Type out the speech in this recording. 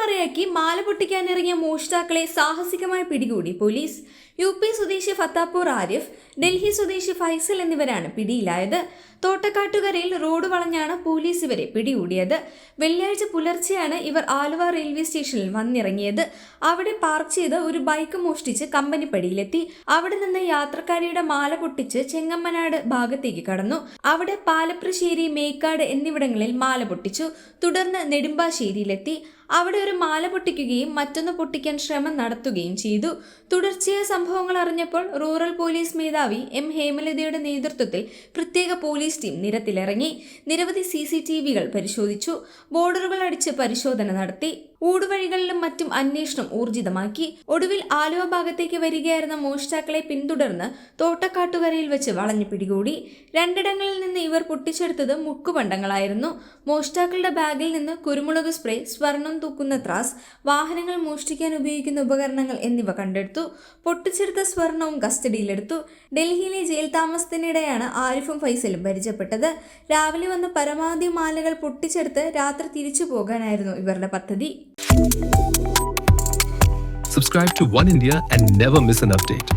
മറയാക്കി മാല പൊട്ടിക്കാനിറങ്ങിയ മോഷ്ടാക്കളെ സാഹസികമായി പിടികൂടി police. UP സ്വദേശി ഫത്താപൂർ ആരിഫ്, ഡൽഹി സ്വദേശി ഫൈസൽ എന്നിവരാണ് പിടിയിലായത്. തോട്ടക്കാട്ടുകരയിൽ റോഡ് വളഞ്ഞാണ് പോലീസ് ഇവരെ പിടികൂടിയത്. വെള്ളിയാഴ്ച പുലർച്ചെയാണ് ഇവർ ആലുവ റെയിൽവേ സ്റ്റേഷനിൽ വന്നിറങ്ങിയത്. അവിടെ പാർക്ക് ചെയ്ത് ഒരു ബൈക്ക് മോഷ്ടിച്ച് കമ്പനിപ്പടിയിലെത്തി. അവിടെ നിന്ന് യാത്രക്കാരിയുടെ മാല പൊട്ടിച്ച് ചെങ്ങമ്മനാട് ഭാഗത്തേക്ക് കടന്നു. അവിടെ പാലപ്രശ്ശേരി, മേക്കാട് എന്നിവിടങ്ങളിൽ മാല പൊട്ടിച്ചു. തുടർന്ന് നെടുമ്പാശ്ശേരിയിലെത്തി. അവിടെ ഒരു മാല പൊട്ടിക്കുകയും മറ്റൊന്ന് പൊട്ടിക്കാൻ ശ്രമം നടത്തുകയും ചെയ്തു. തുടർച്ചയായ സംഭവങ്ങൾ അറിഞ്ഞപ്പോൾ റൂറൽ പോലീസ് മേധാവി M. ഹേമലതയുടെ നേതൃത്വത്തിൽ പ്രത്യേക പോലീസ് ടീം നിരത്തിലിറങ്ങി. നിരവധി CCTVകൾ പരിശോധിച്ചു. ബോർഡറുകൾ അടിച്ച് പരിശോധന നടത്തി. ഊടുവഴികളിലും മറ്റും അന്വേഷണം ഊർജിതമാക്കി. ഒടുവിൽ ആലുവ ഭാഗത്തേക്ക് വരികയായിരുന്ന മോഷ്ടാക്കളെ പിന്തുടർന്ന് തോട്ടക്കാട്ടുകരയിൽ വെച്ച് വളഞ്ഞു പിടികൂടി. രണ്ടിടങ്ങളിൽ നിന്ന് ഇവർ പൊട്ടിച്ചെടുത്തത് മുക്കുപണ്ടങ്ങളായിരുന്നു. മോഷ്ടാക്കളുടെ ബാഗിൽ നിന്ന് കുരുമുളക് സ്പ്രേ, സ്വർണം തൂക്കുന്ന ത്രാസ്, വാഹനങ്ങൾ മോഷ്ടിക്കാൻ ഉപയോഗിക്കുന്ന ഉപകരണങ്ങൾ എന്നിവ കണ്ടെടുത്തു. പൊട്ടിച്ചെടുത്ത സ്വർണവും കസ്റ്റഡിയിലെടുത്തു. ഡൽഹിയിലെ ജയിൽ താമസത്തിനിടെയാണ് ആരിഫും ഫൈസലും പരിചയപ്പെട്ടത്. രാവിലെ വന്ന് പരമാവധി മാലകൾ പൊട്ടിച്ചെടുത്ത് രാത്രി തിരിച്ചു പോകാനായിരുന്നു ഇവരുടെ പദ്ധതി. Subscribe to One India and never miss an update.